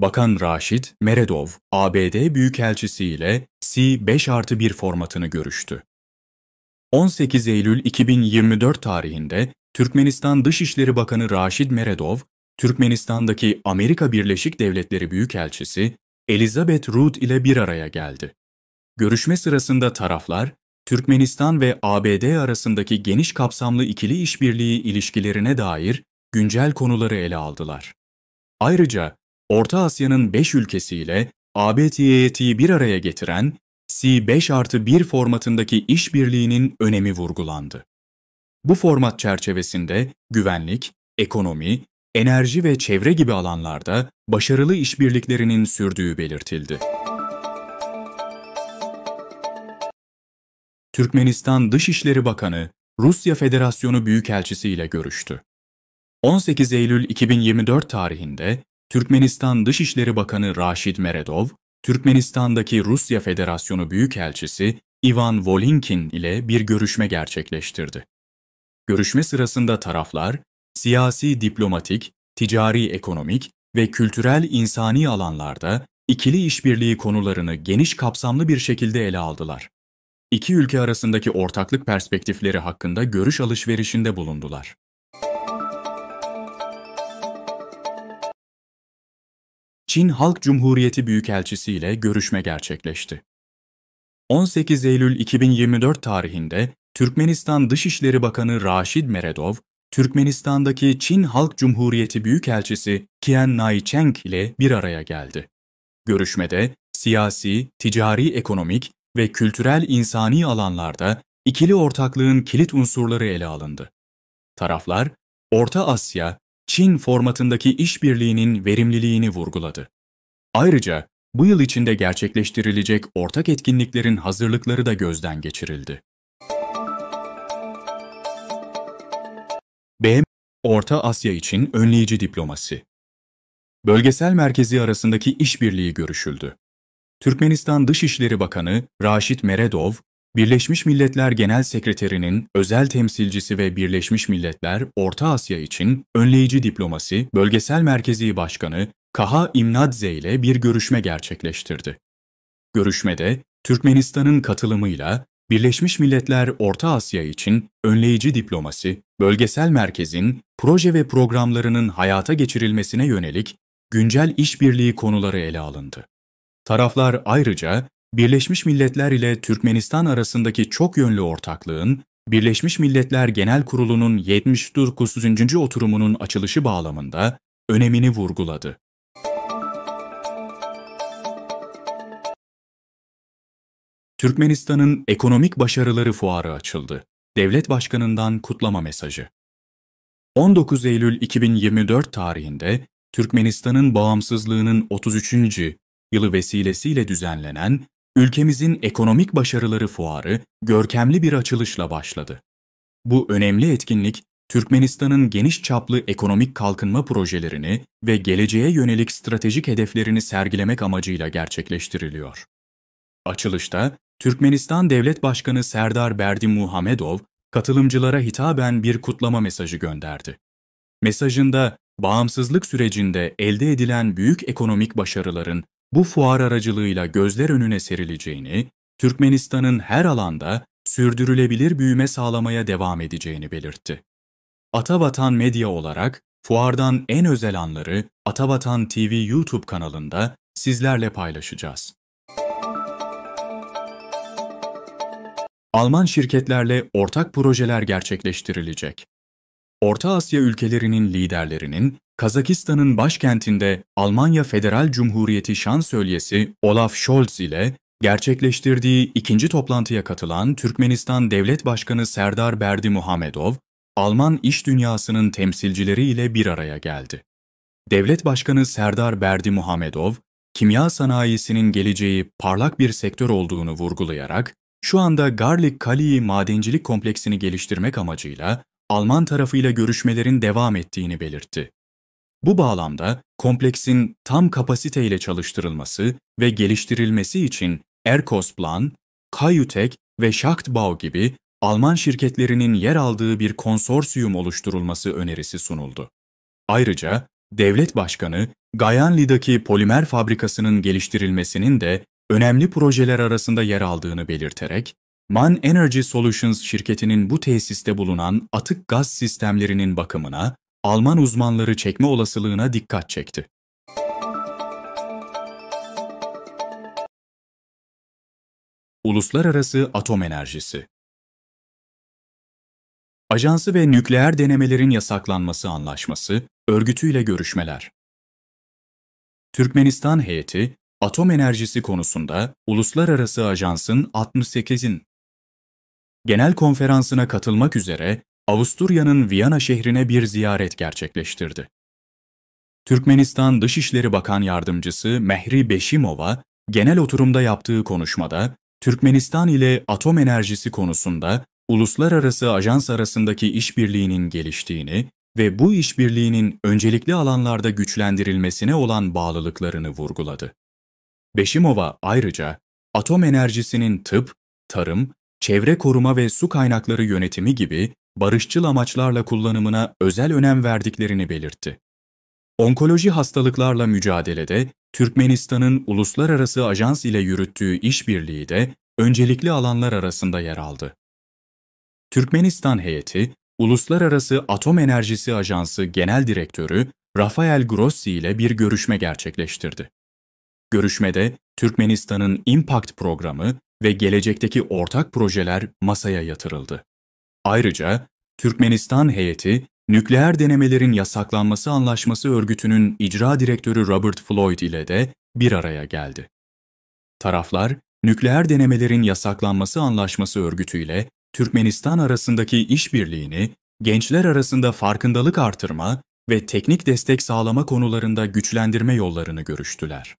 Bakan Raşid Meredov, ABD Büyükelçisi ile C5+1 formatını görüştü. 18 Eylül 2024 tarihinde Türkmenistan Dışişleri Bakanı Raşid Meredov, Türkmenistan'daki Amerika Birleşik Devletleri Büyükelçisi Elizabeth Root ile bir araya geldi. Görüşme sırasında taraflar, Türkmenistan ve ABD arasındaki geniş kapsamlı ikili işbirliği ilişkilerine dair güncel konuları ele aldılar. Ayrıca Orta Asya'nın 5 ülkesiyle ABT'yi bir araya getiren C5+1 formatındaki işbirliğinin önemi vurgulandı. Bu format çerçevesinde güvenlik, ekonomi, enerji ve çevre gibi alanlarda başarılı işbirliklerinin sürdüğü belirtildi. Türkmenistan Dışişleri Bakanı, Rusya Federasyonu Büyükelçisi ile görüştü. 18 Eylül 2024 tarihinde Türkmenistan Dışişleri Bakanı Raşid Meredov, Türkmenistan'daki Rusya Federasyonu Büyükelçisi Ivan Volinkin ile bir görüşme gerçekleştirdi. Görüşme sırasında taraflar, siyasi, diplomatik, ticari, ekonomik ve kültürel insani alanlarda ikili işbirliği konularını geniş kapsamlı bir şekilde ele aldılar. İki ülke arasındaki ortaklık perspektifleri hakkında görüş alışverişinde bulundular. Çin Halk Cumhuriyeti Büyükelçisi ile görüşme gerçekleşti. 18 Eylül 2024 tarihinde Türkmenistan Dışişleri Bakanı Raşid Meredov, Türkmenistan'daki Çin Halk Cumhuriyeti Büyükelçisi Qian Naicheng ile bir araya geldi. Görüşmede siyasi, ticari, ekonomik ve kültürel insani alanlarda ikili ortaklığın kilit unsurları ele alındı. Taraflar, Orta Asya, Çin formatındaki işbirliğinin verimliliğini vurguladı. Ayrıca bu yıl içinde gerçekleştirilecek ortak etkinliklerin hazırlıkları da gözden geçirildi. B. Orta Asya için önleyici diplomasi. Bölgesel merkezi arasındaki işbirliği görüşüldü. Türkmenistan Dışişleri Bakanı Raşid Meredov, Birleşmiş Milletler Genel Sekreterinin özel temsilcisi ve Birleşmiş Milletler Orta Asya için önleyici diplomasi Bölgesel Merkezi Başkanı Kaha İmnadze ile bir görüşme gerçekleştirdi. Görüşmede Türkmenistan'ın katılımıyla Birleşmiş Milletler Orta Asya için önleyici diplomasi, bölgesel merkezin proje ve programlarının hayata geçirilmesine yönelik güncel işbirliği konuları ele alındı. Taraflar ayrıca Birleşmiş Milletler ile Türkmenistan arasındaki çok yönlü ortaklığın Birleşmiş Milletler Genel Kurulu'nun 79. oturumunun açılışı bağlamında önemini vurguladı. Türkmenistan'ın ekonomik başarıları fuarı açıldı. Devlet Başkanı'ndan kutlama mesajı. 19 Eylül 2024 tarihinde Türkmenistan'ın bağımsızlığının 33. yılı vesilesiyle düzenlenen Ülkemizin Ekonomik Başarıları Fuarı görkemli bir açılışla başladı. Bu önemli etkinlik, Türkmenistan'ın geniş çaplı ekonomik kalkınma projelerini ve geleceğe yönelik stratejik hedeflerini sergilemek amacıyla gerçekleştiriliyor. Açılışta, Türkmenistan Devlet Başkanı Serdar Berdimuhamedov, katılımcılara hitaben bir kutlama mesajı gönderdi. Mesajında, bağımsızlık sürecinde elde edilen büyük ekonomik başarıların bu fuar aracılığıyla gözler önüne serileceğini, Türkmenistan'ın her alanda sürdürülebilir büyüme sağlamaya devam edeceğini belirtti. Atavatan Medya olarak fuardan en özel anları Atavatan TV YouTube kanalında sizlerle paylaşacağız. Alman şirketlerle ortak projeler gerçekleştirilecek. Orta Asya ülkelerinin liderlerinin Kazakistan'ın başkentinde Almanya Federal Cumhuriyeti Şansölyesi Olaf Scholz ile gerçekleştirdiği ikinci toplantıya katılan Türkmenistan Devlet Başkanı Serdar Berdimuhamedov, Alman iş dünyasının temsilcileriyle bir araya geldi. Devlet Başkanı Serdar Berdimuhamedov, kimya sanayisinin geleceği parlak bir sektör olduğunu vurgulayarak, şu anda Garlik-Kaliyi madencilik kompleksini geliştirmek amacıyla Alman tarafıyla görüşmelerin devam ettiğini belirtti. Bu bağlamda kompleksin tam kapasiteyle çalıştırılması ve geliştirilmesi için Erkosplan, Kayutek ve Schachtbau gibi Alman şirketlerinin yer aldığı bir konsorsiyum oluşturulması önerisi sunuldu. Ayrıca Devlet Başkanı Gayanli'daki polimer fabrikasının geliştirilmesinin de önemli projeler arasında yer aldığını belirterek, MAN Energy Solutions şirketinin bu tesiste bulunan atık gaz sistemlerinin bakımına Alman uzmanları çekme olasılığına dikkat çekti. Uluslararası Atom Enerjisi Ajansı ve Nükleer Denemelerin Yasaklanması Anlaşması, örgütüyle görüşmeler. Türkmenistan heyeti, atom enerjisi konusunda Uluslararası Ajans'ın 68'in genel konferansına katılmak üzere Avusturya'nın Viyana şehrine bir ziyaret gerçekleştirdi. Türkmenistan Dışişleri Bakan Yardımcısı Mehri Beşimova, genel oturumda yaptığı konuşmada, Türkmenistan ile atom enerjisi konusunda uluslararası ajans arasındaki işbirliğinin geliştiğini ve bu işbirliğinin öncelikli alanlarda güçlendirilmesine olan bağlılıklarını vurguladı. Beşimova ayrıca, atom enerjisinin tıp, tarım, çevre koruma ve su kaynakları yönetimi gibi barışçıl amaçlarla kullanımına özel önem verdiklerini belirtti. Onkoloji hastalıklarla mücadelede Türkmenistan'ın uluslararası ajans ile yürüttüğü işbirliği de öncelikli alanlar arasında yer aldı. Türkmenistan heyeti, Uluslararası Atom Enerjisi Ajansı Genel Direktörü Rafael Grossi ile bir görüşme gerçekleştirdi. Görüşmede Türkmenistan'ın Impact programı ve gelecekteki ortak projeler masaya yatırıldı. Ayrıca Türkmenistan heyeti, Nükleer Denemelerin Yasaklanması Anlaşması Örgütü'nün icra direktörü Robert Floyd ile de bir araya geldi. Taraflar, Nükleer Denemelerin Yasaklanması Anlaşması Örgütü ile Türkmenistan arasındaki işbirliğini, gençler arasında farkındalık artırma ve teknik destek sağlama konularında güçlendirme yollarını görüştüler.